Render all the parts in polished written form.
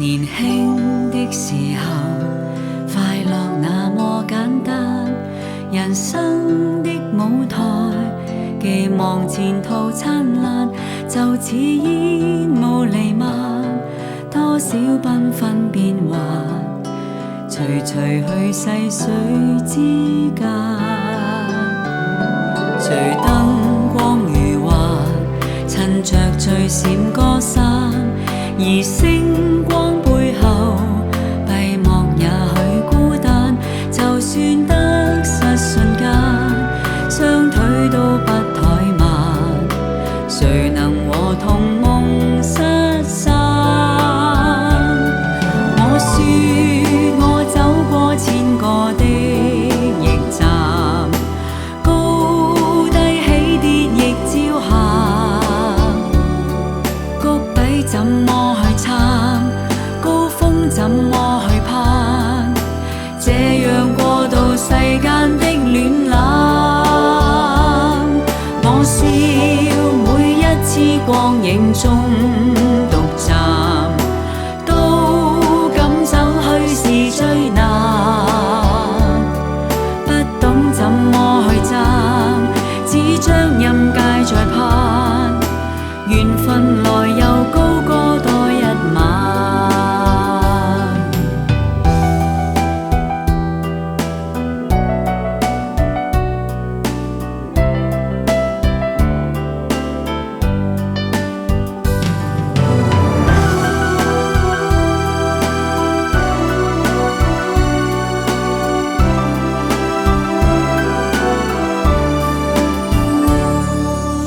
年輕的時候，快樂那麼簡單，人生的舞台，寄望前途燦爛，就似煙霧彌漫，多少繽紛變幻，徐徐去細水之間，隨燈光如幻，趁着最閃歌散，而星光背後閉幕也許孤單，就算得失瞬間，雙腿都不怠慢，誰能和同夢失散？我說我走過千個的驛站，高低起跌亦照行，谷底怎麼去撐，高峰怎麼去攀，這樣過渡世間的戀冷。我笑每一次光影中獨站，都敢走去是最難，不懂怎麼去爭，只將任屆在盼，緣分來又高歌多一晚。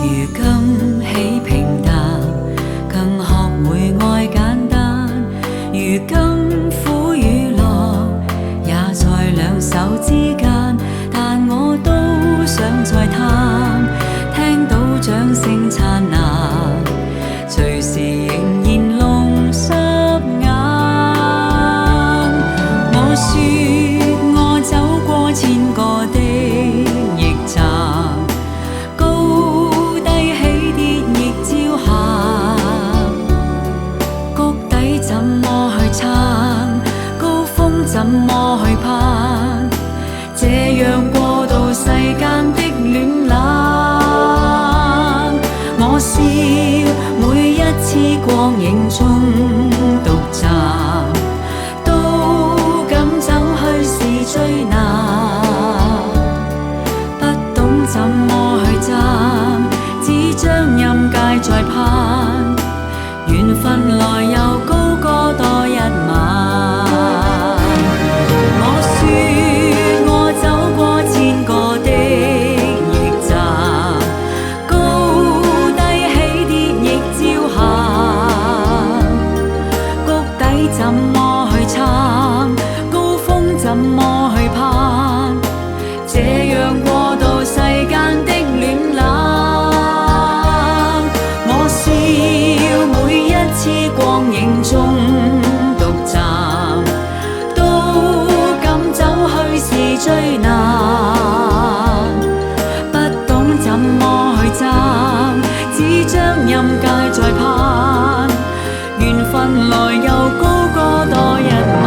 如今起平淡，更學會愛簡單，如今苦與樂也在兩手之間，但我都想再探，聽到掌聲燦爛，隨時仍然弄濕眼。我說我走過千個的驛站，高低起跌亦照行，谷底怎麼去撐，高峰怎麼去攀，這樣過渡世間的戀冷。我笑每一次光影中獨站，都敢走去是最難，不懂怎麼去爭，只將任屆在盼，緣分來又高歌多一晚。我說我走過千個的驛站，高低起跌亦照行，谷底怎麼去撐，高峰怎麼去攀，這樣過渡世間的戀冷。我笑每一次光影中獨站，都敢走去是最難，不懂怎麼去爭，只將任屆在盼，緣分來又高歌多一晚。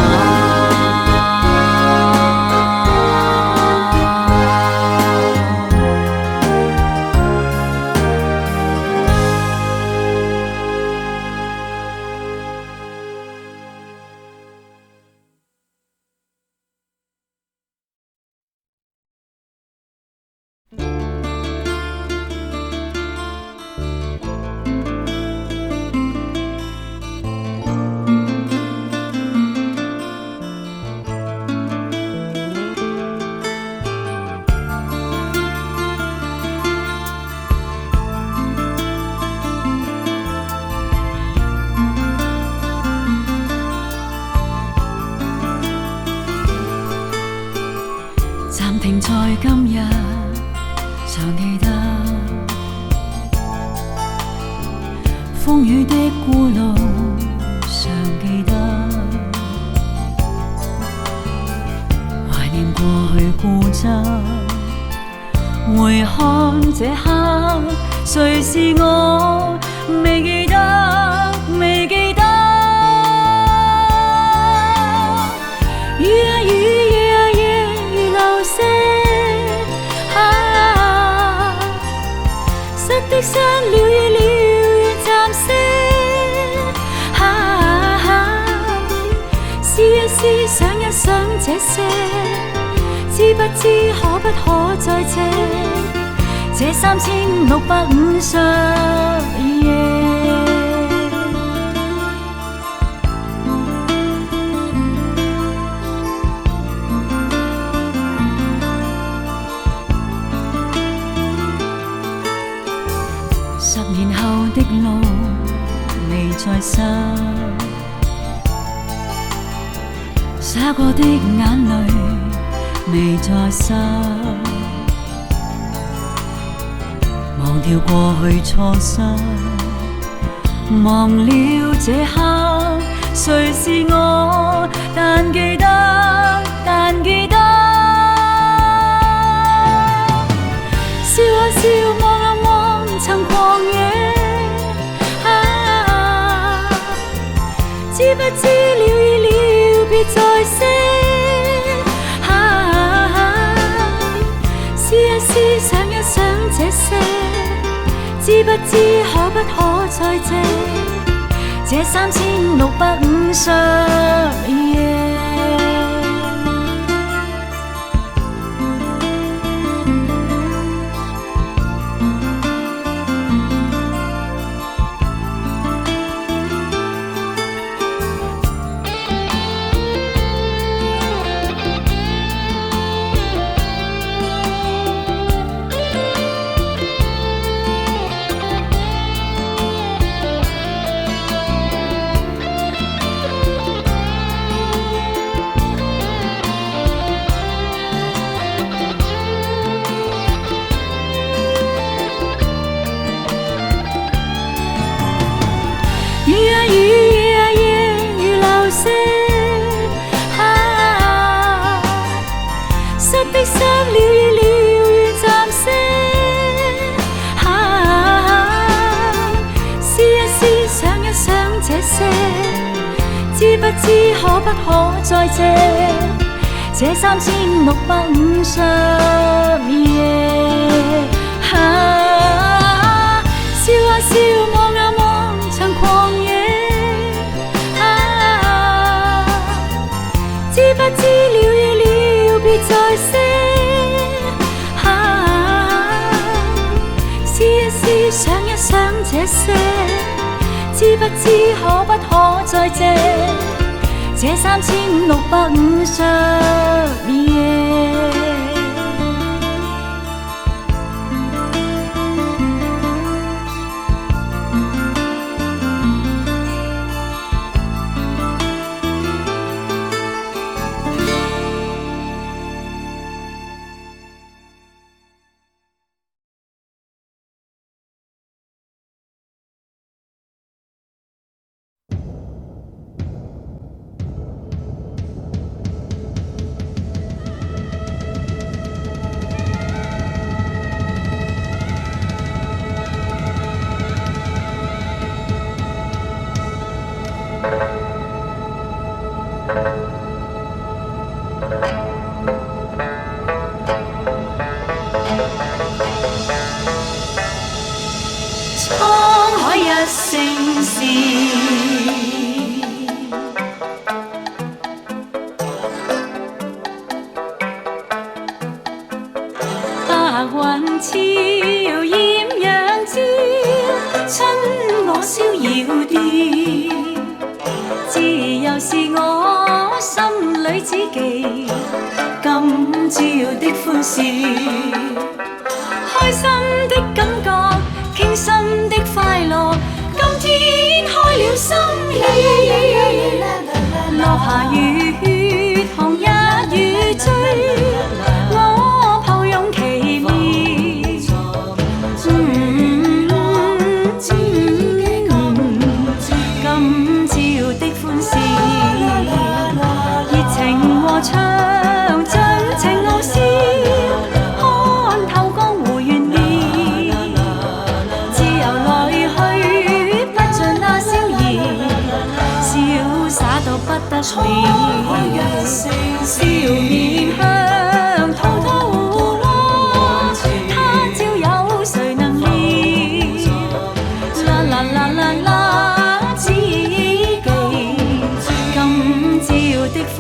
暫停在今日，常記得風雨的孤路，常記得懷念過去固執，回看這刻，誰是我？未記得，未記得。思想一想這些，知不知可不可在這3650夜。10年後的路未再失，灑過的眼淚未再濕，忘掉過去錯失，忘了這刻誰是我，但記得，但記得，笑啊笑，望啊望，曾狂野，知不知了已了，別再寫。思一思，想一想這些，知不知可不可在這3650夜。雨啊雨，夜啊夜，如流星。失的失，了已了，如暫息。思一思，想一想這些，知不知可不可在這3650夜。笑啊笑，望啊望，曾狂野。知不知了已了，別再寫。思一思，想一想這些，知不知可不可在這3650夜。滄海一聲笑，白雲悄豔陽照，春我逍遙調，自由是我心裏知己，今朝的歡笑，開心的感覺，傾心的快樂，今天開了心竅，落下雨血紅一雨追，我抱擁奇妙，今朝的歡笑，熱情和暢盡情傲笑，看透江湖玄妙，自由來去不盡那逍遙，瀟灑到不得了，笑面向滔滔湖浪，他朝有誰能料？啦啦啦啦啦，知己今朝的歡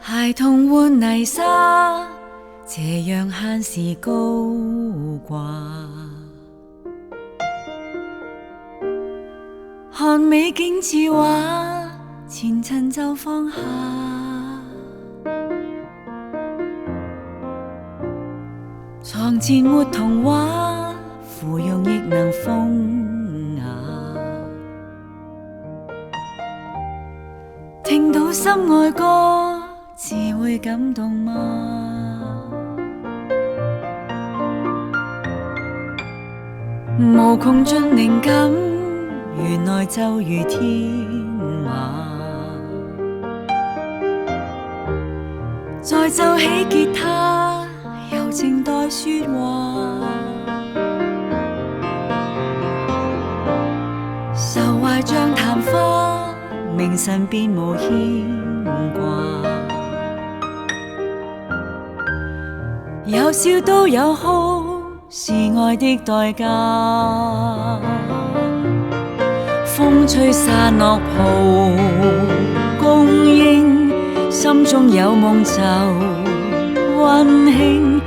孩童玩泥沙，斜阳限时高挂。看美景似画，前尘就放下。床前没童话，芙蓉亦能风雅。听到心爱歌，自会感动吗？无穷尽灵感，原来就如天马。再奏起吉他，柔情待说话。愁怀像昙花，明晨便无牵挂。有笑都有哭，是爱的代价。风吹散落蒲公英，心中有梦就温馨。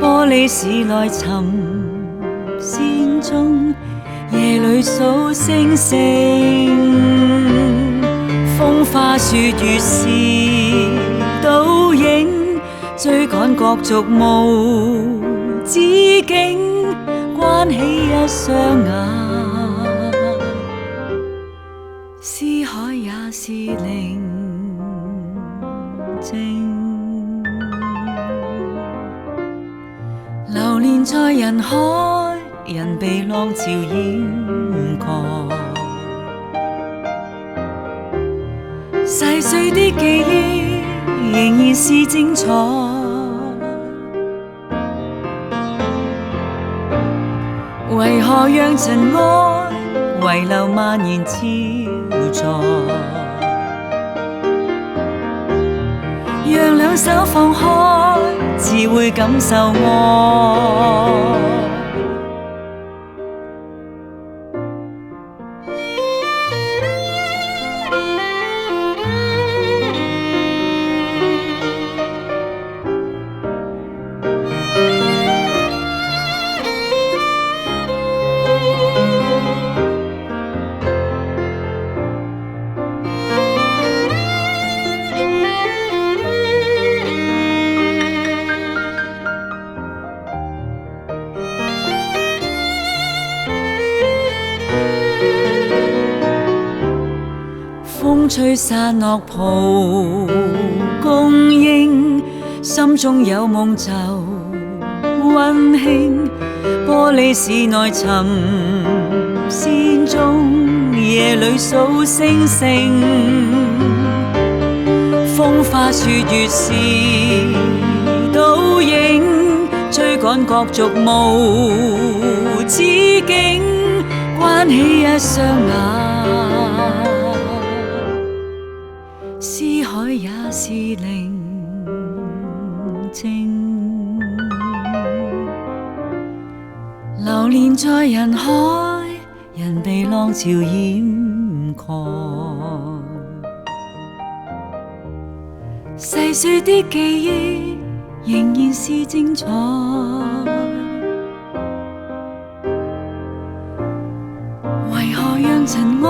玻璃市内寻仙踪，夜里數星星，風花雪月是倒影，追趕各族無止境，關起一雙眼，思海也是寧靜。流連在人海，人被浪潮掩蓋，細碎的記憶仍然是精彩。為何讓塵埃遺留蔓延超載？讓兩手放開，只會感受愛。風吹散樂袍共應，心中有夢就溫馨。玻璃市內尋仙蹤，夜裏數星星。風花雪月是倒影，追趕各族無止境，關起一雙眼，思海也是寧靜。流連在人海，人被浪潮掩蓋，細碎的記憶仍然是精彩。為何讓塵埃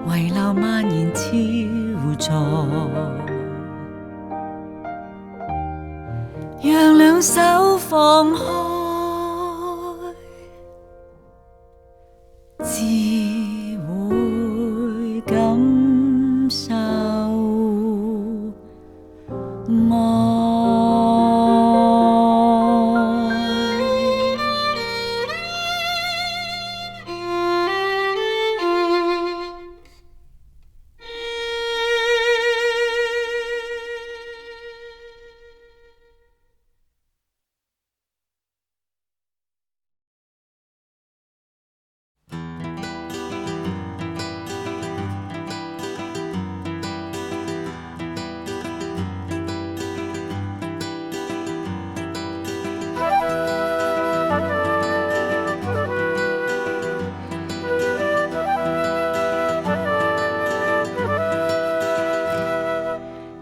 遺留蔓延超載？讓兩手放開，自會感受愛。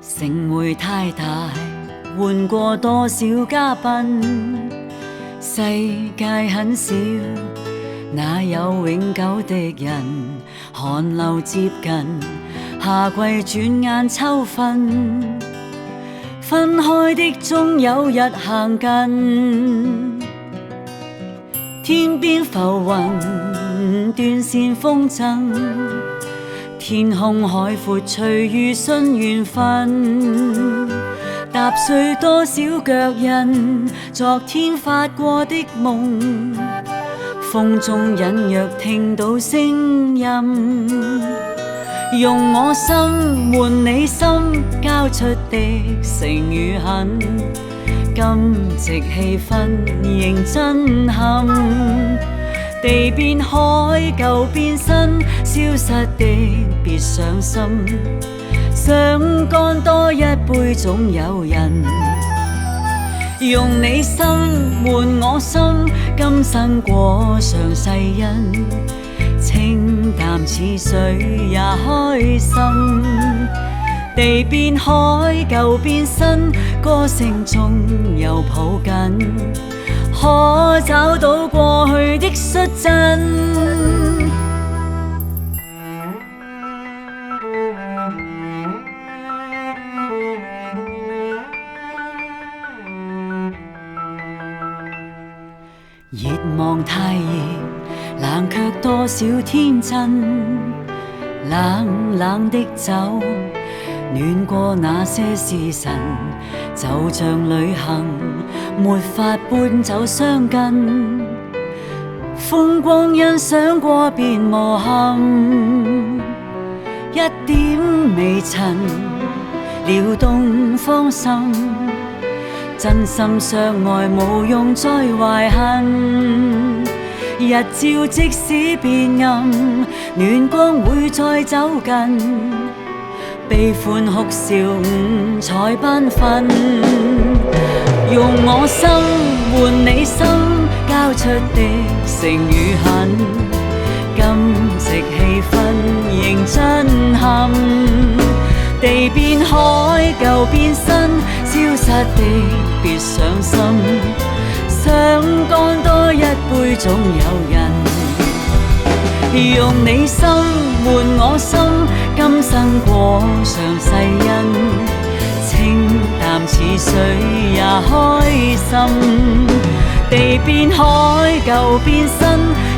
城會太大，換過多少嘉賓？世界很小，哪有永久的人？寒流接近，夏季轉眼秋分，分開的終有日行近。天邊浮雲，斷線風箏。天空海闊，隨遇信緣分，踏碎多少腳印，昨天發過的夢，風中隱約聽到聲音，用我心換你心，交出的誠與恨，今夕氣氛仍震撼。地變海，舊變新，消失的別上心，想乾多一杯總有人。用你心換我心，今生過上世恩，清淡似水也開心。地變海，舊變新，歌聲中又抱緊。可找到過去的率真。熱望太熱，冷卻多少天真。冷冷的酒，暖過那些時辰。就像旅行，沒法搬走傷根。風光欣賞過便無憾，一點微塵撩動芳心。真心相愛無用再懷恨，日照即使變暗，暖光會再走近，悲歡哭笑五彩繽紛。用我心換你心，交出的誠與恨，今夕氣氛仍震撼。地變海，舊變新，消失的別上心，想乾多一杯總有人。用你心換我心，今生過上世恩，清淡似水也開心。地變海，舊變新，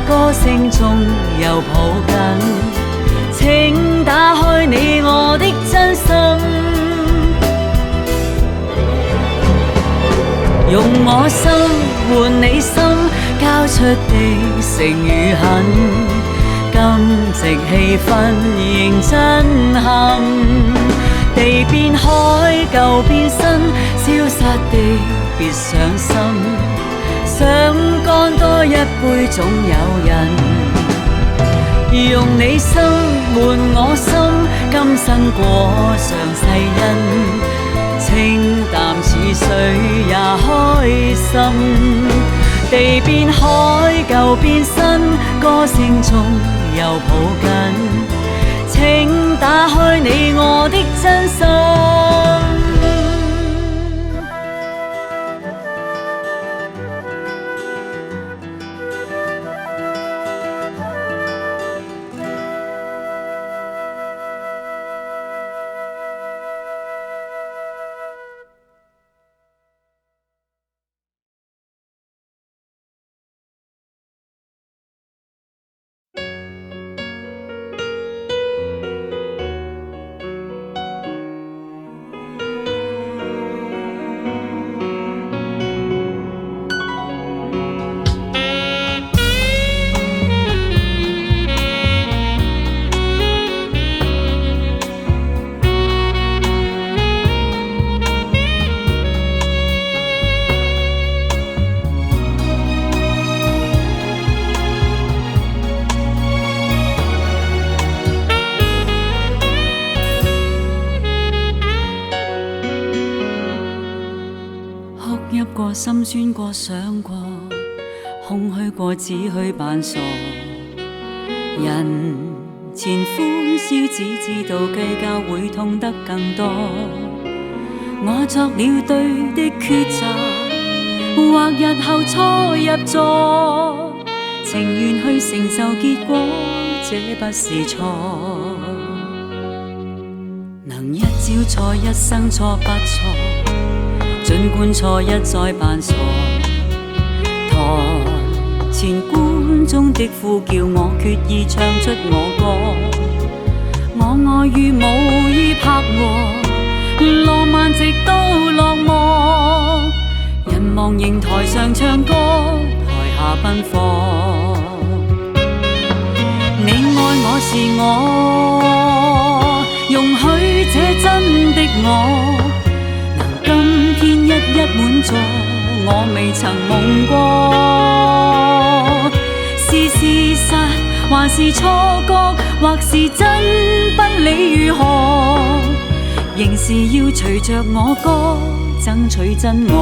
歌聲中又抱緊。請打開你我的真心，用我心換你心，交出的誠與恨，今夕氣氛仍震撼。地變海，舊變新，消失的別上心，想乾多一杯總有人。用你心換我心，今生過上世恩，清淡似水也開心。地變海，舊變新，歌聲中又抱緊。請打開你我的真心。心酸過，想過，空虛過，只去扮傻。人前歡笑，只知道計較會痛得更多。我作了對的抉擇，或日後初入座，情願去承受結果，這不是錯。能一朝錯，一生錯不錯。儘管錯一再扮傻，台前觀眾的呼叫我決意唱出我歌，我愛與無意拍和，浪漫直到落幕。人望熒台上唱歌，台下奔放。你愛我是我，容許這真的我。天一一滿座，我未曾夢過。是事實還是錯覺，或是真不理如何，仍是要隨着我歌，爭取真我。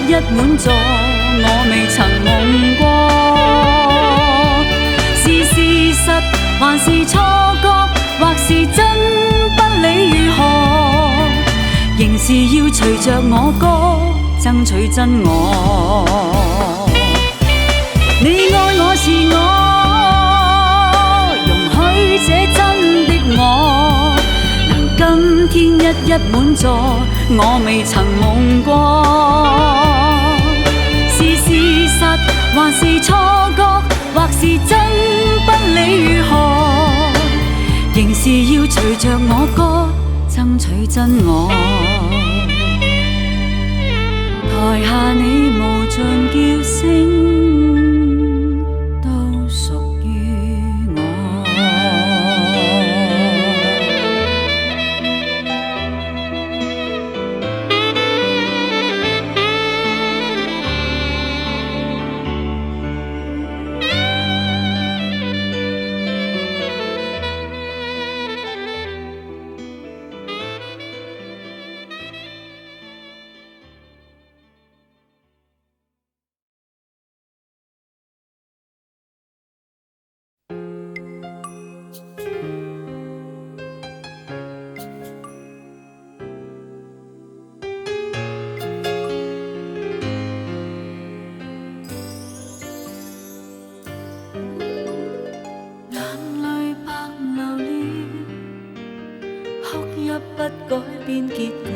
一滿座，我未曾夢過。是事實還是錯覺，或是真不理如何，仍是要隨着我歌爭取真我。你愛我是我，容許這真的我，能今天一滿座，我未曾夢過。是事實還是錯覺，或是真不理如何，仍是要隨着我歌爭取真我。台下你無盡叫聲都屬於我。不改變結局，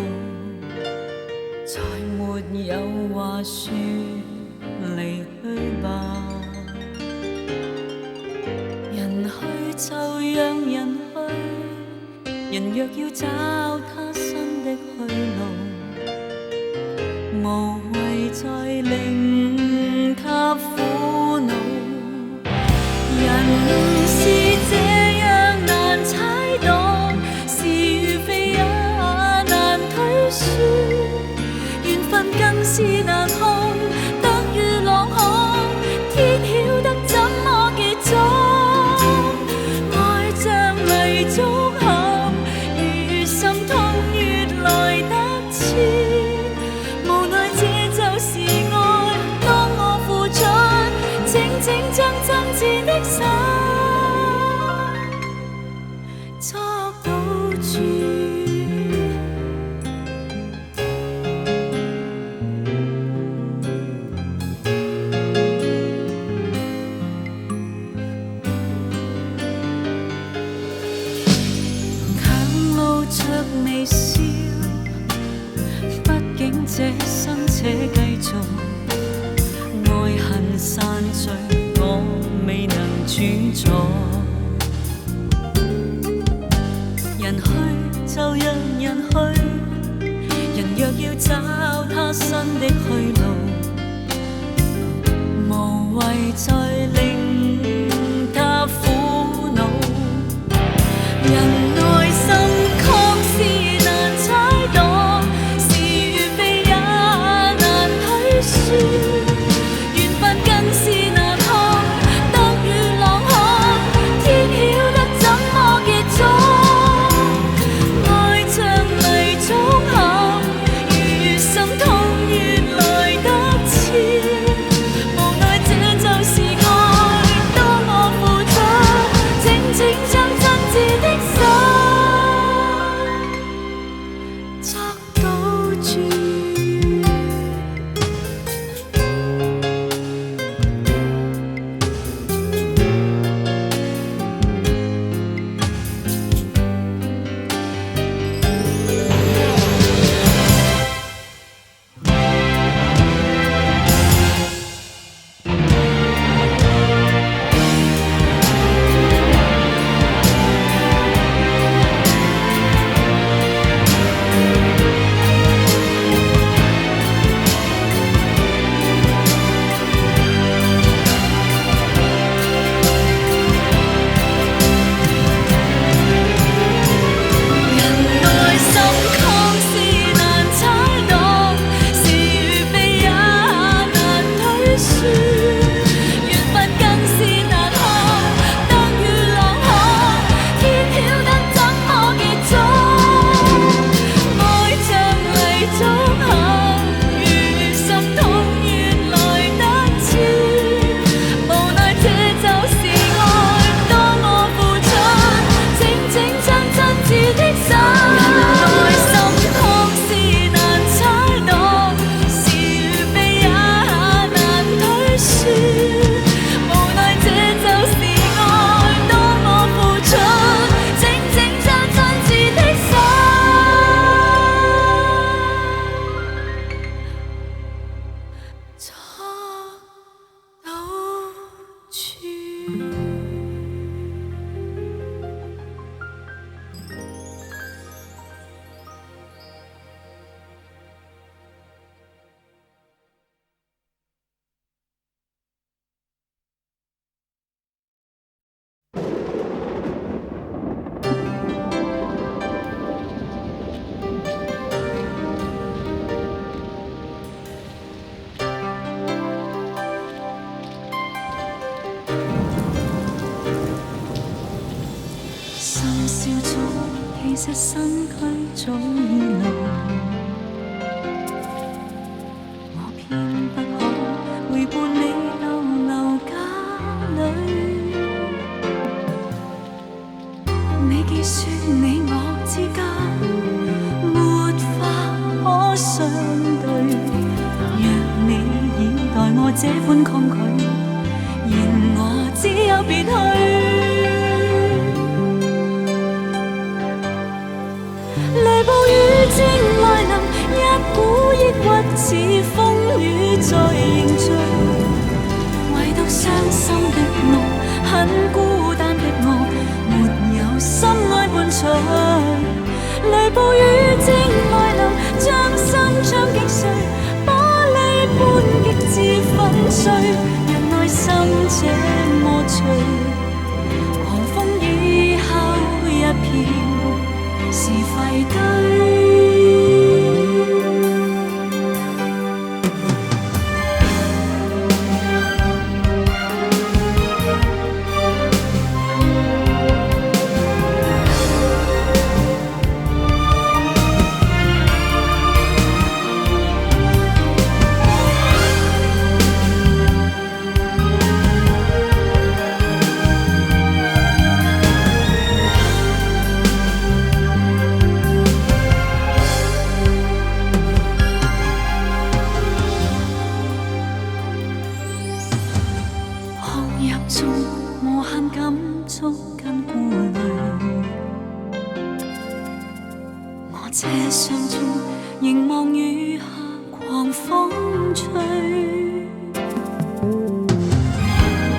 再沒有話說離去吧。人去就讓人去，人若要找他新的去路，無謂再令他苦惱。人是這樣難猜度，緣分更是難控，得與浪看，天曉得怎麼結束。愛像泥足陷，越心痛越來得切，無奈這就是愛。當我付出，靜靜將真摯的心作賭注。微笑，畢竟這生且繼續，愛恨散聚，我未能主宰。人去就讓人去，人若要找他新的去路，無謂再令他苦惱。人內心緣分更是難控，得與浪看，天曉得怎麼結束。愛像泥足陷，越心痛越來得切，無奈這就是这身躯早已老，我偏不可陪伴你逗留家里。你既说你我之間沒法可相對，若你已待我這般抗拒，然我只有別去。雷暴雨正來臨，一股抑鬱似風雨在凝聚，唯獨傷心的我，很孤單的我，沒有心愛伴隨。雷暴雨正來臨，將心窗擊碎，玻璃般極致粉碎，人內心這麼脆，狂風以後一片是廢堆。無限感觸跟顧慮，我車廂中凝望雨下狂風吹。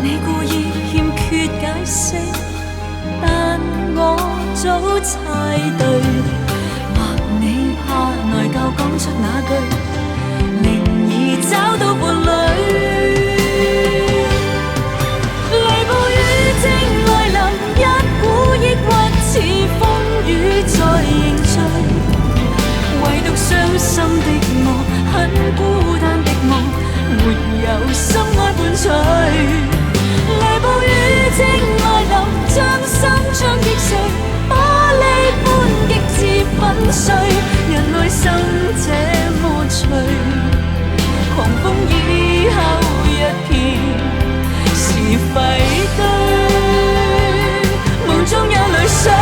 你故意欠缺解釋，但我早猜對，或你怕內疚講出那句，靈兒找到伴侶。似風雨在凝聚，唯獨傷心的我，很孤單的我，沒有心愛伴隨。雷暴雨正來臨，將心窗擊碎，玻璃般極致粉碎，人內心這麼脆，狂風以後一片是廢堆。夢中有淚水，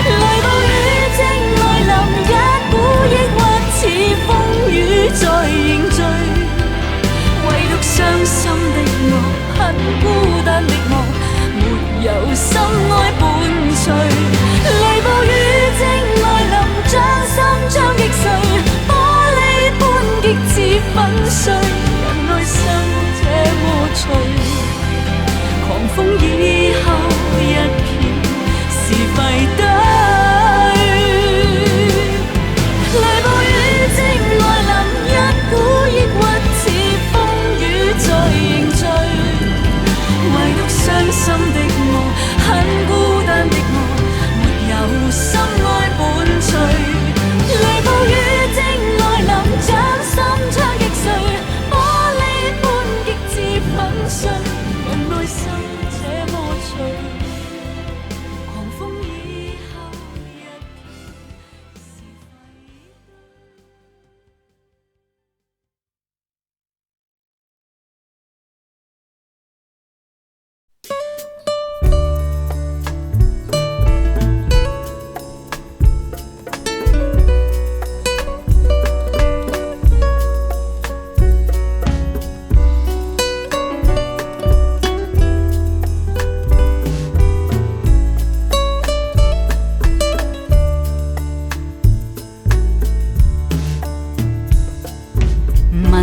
雷暴雨正來臨，一股抑鬱似風雨在凝聚，傷心的我，很孤單的我，沒有心愛伴隨。雷暴雨正來臨，將心窗擊碎，玻璃般極致粉碎，人內心這麼脆，狂風以後一片是廢堆。雷暴雨正來臨，一股抑鬱在凝聚，唯獨傷心的我，很孤單的我，沒有心愛伴隨。雷暴雨正來臨，將心窗擊碎，玻璃般極致粉碎，人內心這麼脆，狂風以後一片是廢堆。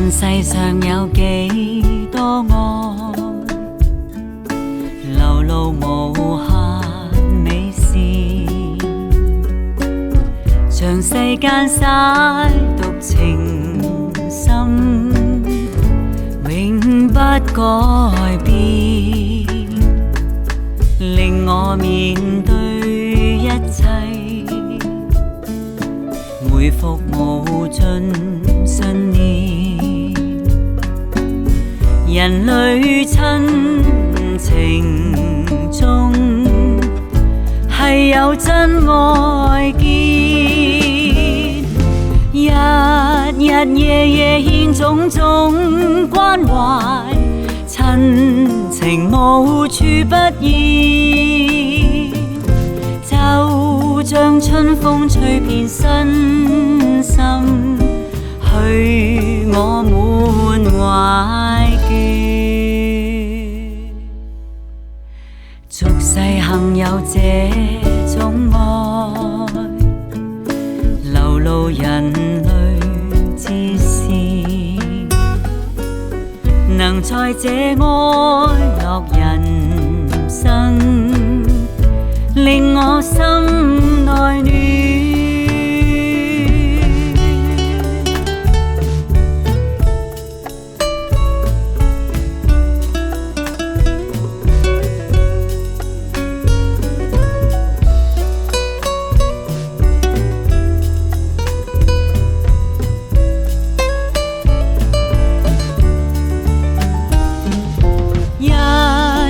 世上有幾多愛，流露無限美善，像世間嘥獨情深，永不改變。我面對一切，回復無盡信念，人類親情中係有真愛結，日日夜夜獻種種關懷，親情無處不現，就像春風吹遍身心，許我滿懷結。俗世幸有這種愛，流露人類之事，能在這愛樂人生，令我心內暖。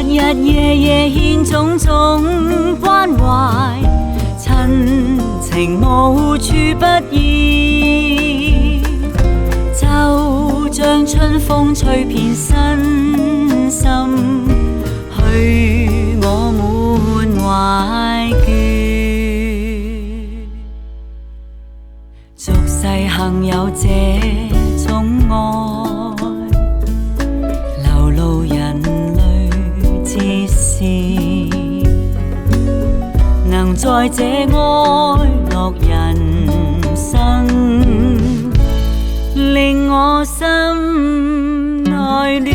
日夜夜獻種種關懷，親情無處不現，就像春風吹遍身心，許我滿懷結。俗世幸有這種愛，流露人之事，能在這愛樂人生，令我心內暖。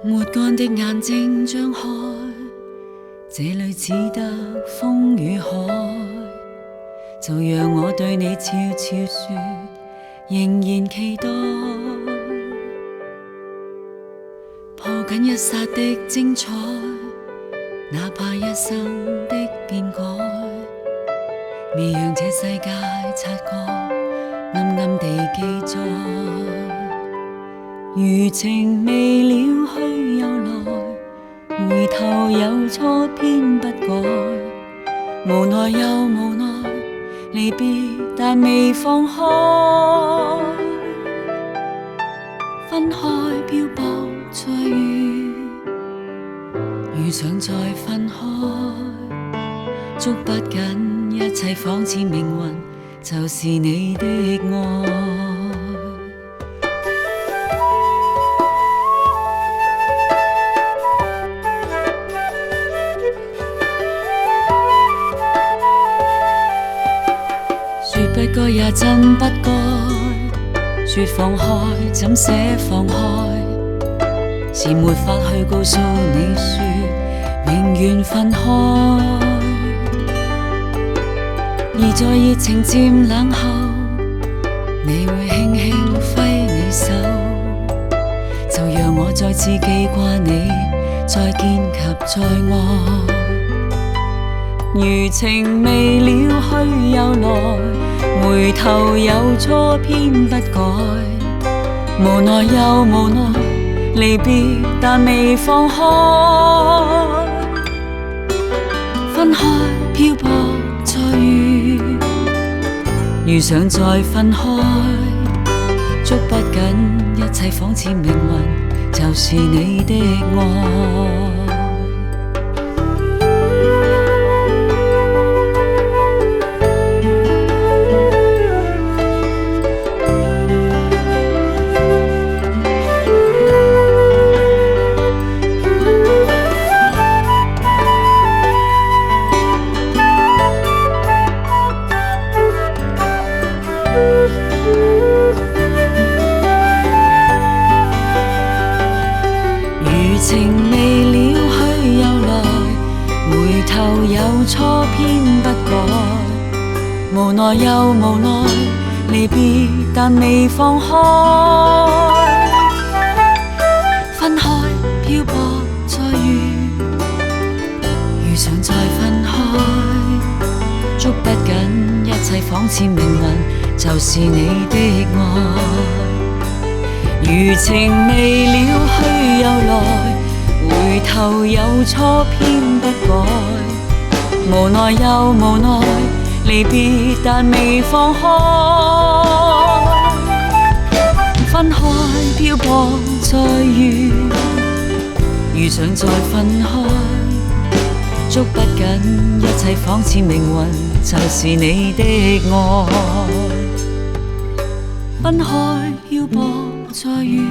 沒乾的眼睛張開，這裏只得風與海，就讓我對你悄悄說，仍然期待。抱緊一剎的精彩，哪怕一生的變改，未讓這世界察覺，暗暗地記載。餘情未了去又來，回頭又錯偏不改，無奈又無奈，離別但未放開，分開漂泊再遇，遇上再分開，捉不緊一切仿似命運，就是你的愛。不該也真不該，說放開怎捨放開，是沒法去告訴你說永遠分開。而在熱情漸冷後，你會輕輕揮你手，就讓我再次記掛你，再見及再愛。餘情未了去又來，回頭又錯偏不改，無奈又無奈，離別但未放開，分開漂泊再遇，遇上再分開，捉不緊一切仿似命運，就是你的愛。無奈又無奈，離別但未放開，分開漂泊再遇上再分開，捉不緊一切仿似命運，就是你的愛。餘情未了去又來，回頭又錯偏不改，無奈又無奈，離別但未放開，分開漂泊再遇上再分開，捉不緊一切仿似命運，就是你的愛。分開漂泊再遇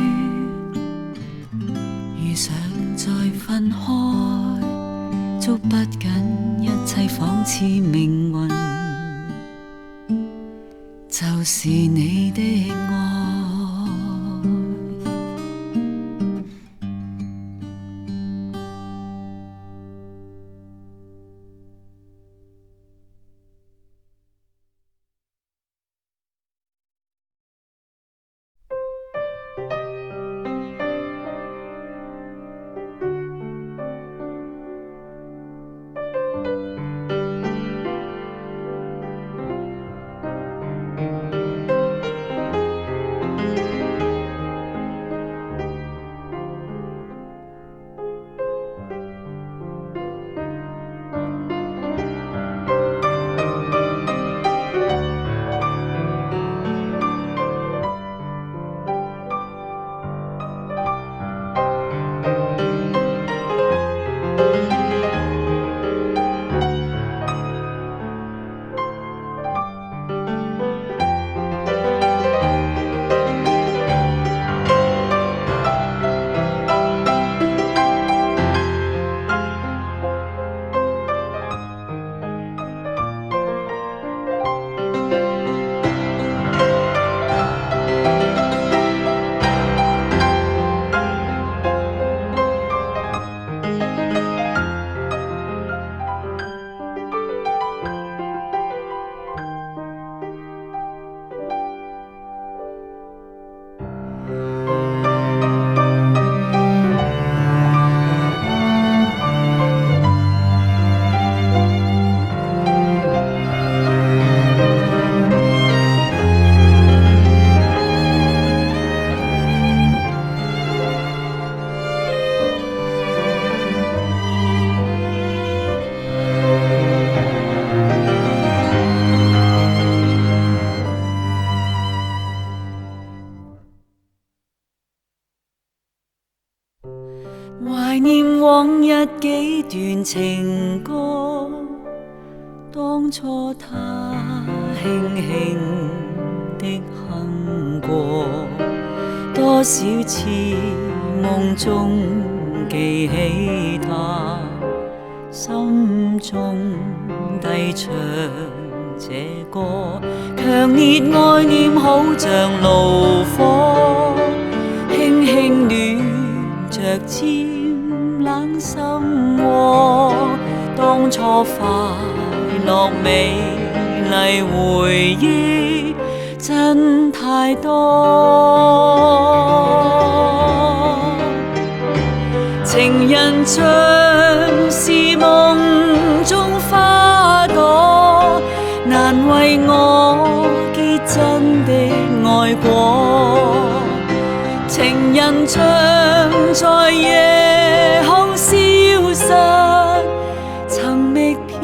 上再分開，捉不緊一切仿似命運，就是你的愛。懷念往日幾段情歌，當初他輕輕的哼過，多少次夢中記起他，心中低唱這歌，強烈愛念好像爐火，輕輕暖着尖冷心窩，當初快樂美麗回憶真太多，情人像是夢中花朵，難為我結真的愛過，情人像在夜空消失，曾覓遍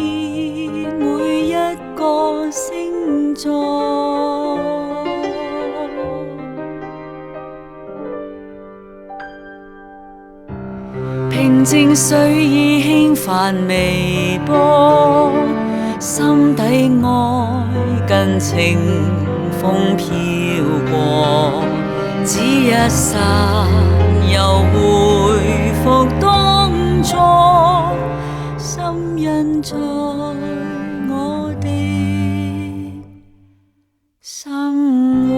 每一個星座，平靜水已輕泛微波，心底愛跟清風飄過，只一剎又回復當初，心印在我的心窩。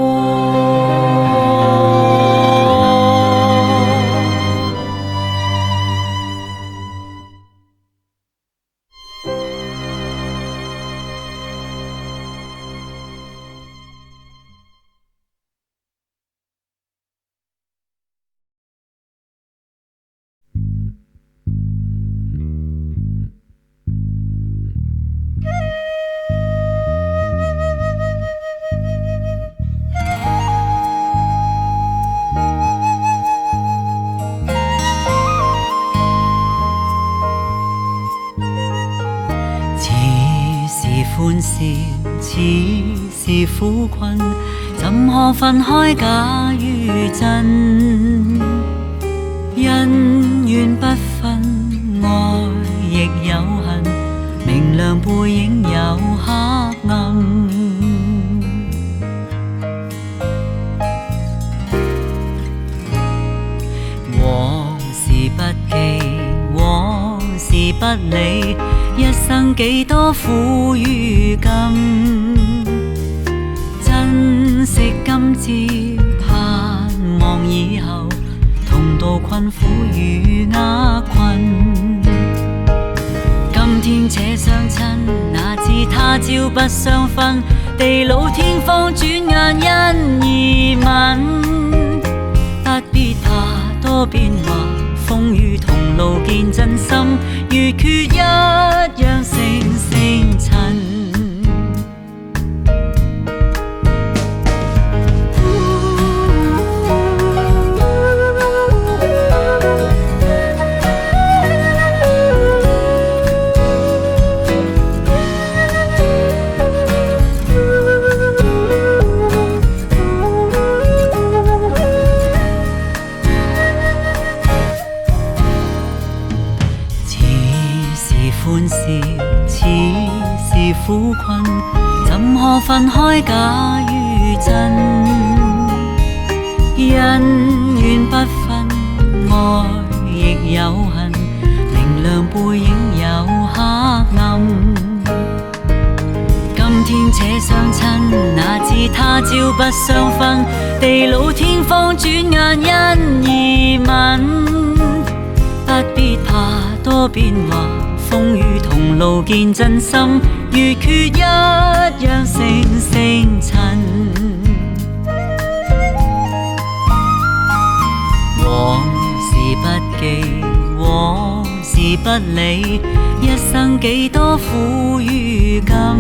是苦困，怎可分開假與真？恩怨不分，愛亦有恨，明亮背影有黑暗。往事不記，往事不理，一生幾多苦與甘。珍惜今朝，盼望以後，同渡困苦與厄困。今天且相親，哪知他朝不相分。地老天荒，轉眼因而泯。不必怕多變化，風雨同路見真心，如缺一樣星星塵。歡笑，似是苦困，怎可分開假與真？恩怨不分，愛亦有恨，明亮背影有黑暗。今天且相親，哪知他朝不相分。地老天荒，轉眼因而泯。不必怕多變化，風雨同路見真心，如缺一樣星星塵。往事不記，往事不理，一生幾多苦與甘。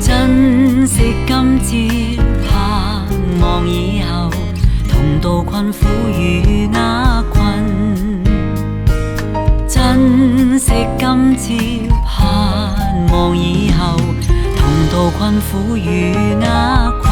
珍惜今朝，盼望以後，同渡困苦與厄困。珍惜今朝，盼望以後，同渡困苦與厄困。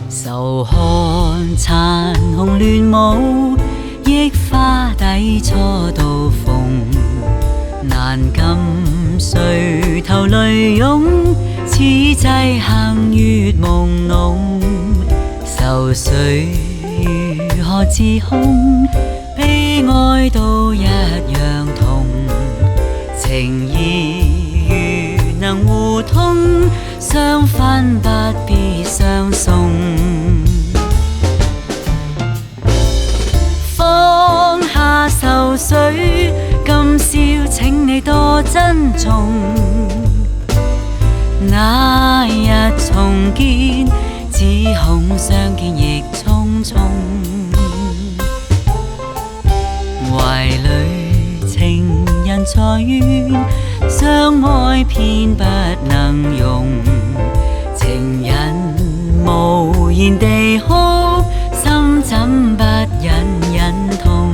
愁看殘紅亂舞，憶花底初到逢。難禁垂頭淚湧，此際行月朦朧。愁緒如何自控？悲哀都一樣痛。情義如能互通，相分不必相送。放下愁緒，今宵請你多珍重。那日重見，只恐相見亦匆匆。懷裡情人在怨，相愛偏不能容。情人無言地哭，心怎不隱隱痛？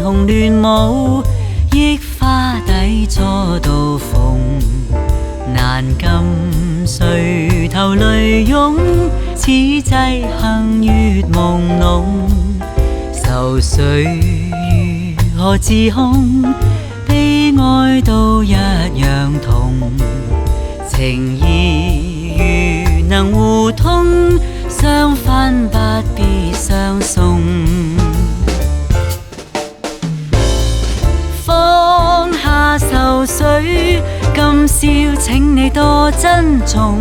紅亂舞，憶花底初到逢，難禁垂頭淚湧，此際幸月朦朧，愁緒如何自控？悲哀都一樣痛，情義如能互通，相分不必相送。放下愁緒，今宵請你多珍重，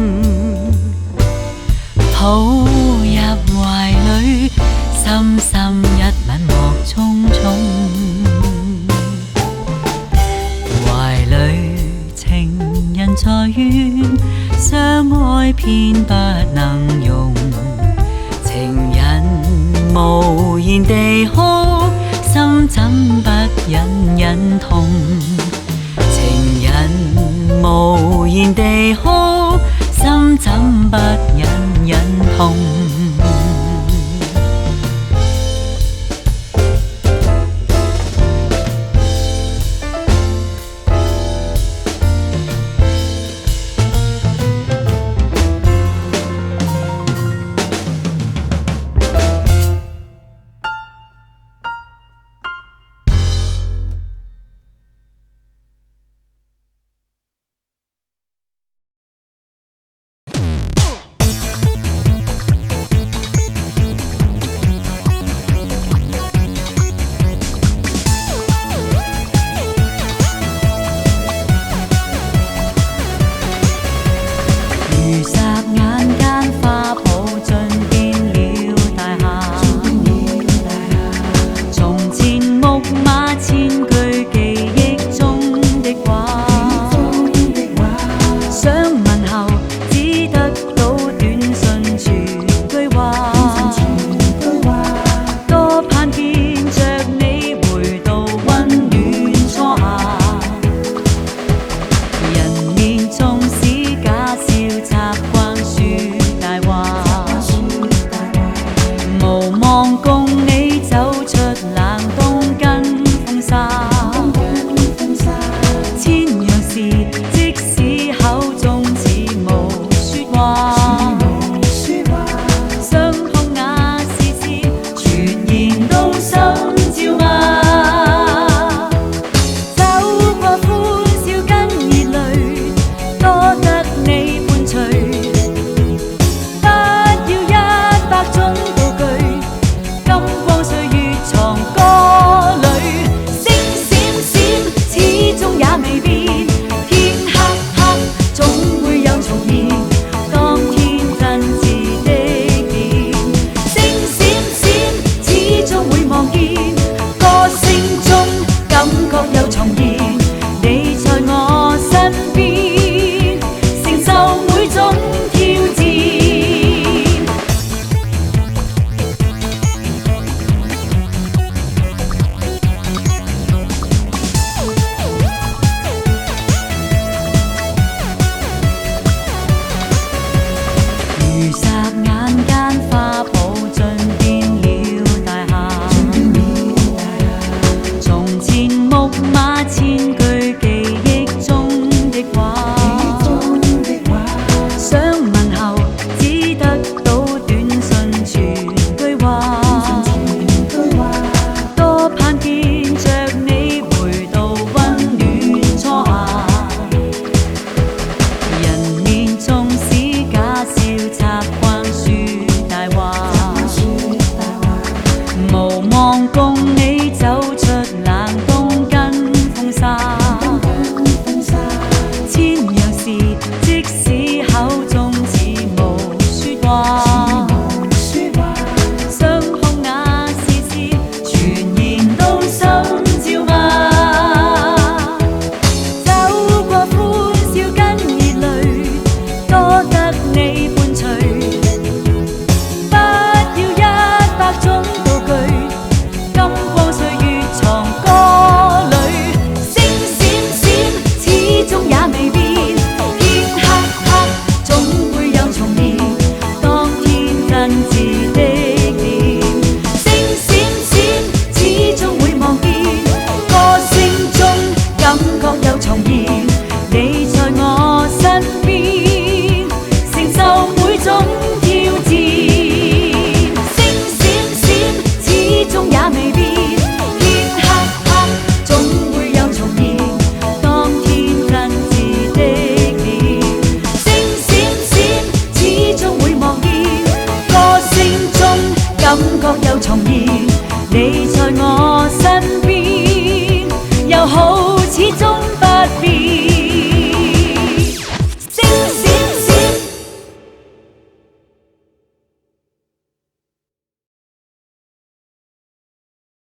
抱入懷裏，深深一吻莫匆匆。懷裏情人在怨，相愛偏不能容，情人無言地哭，心怎不隱隱痛？情人無言地哭，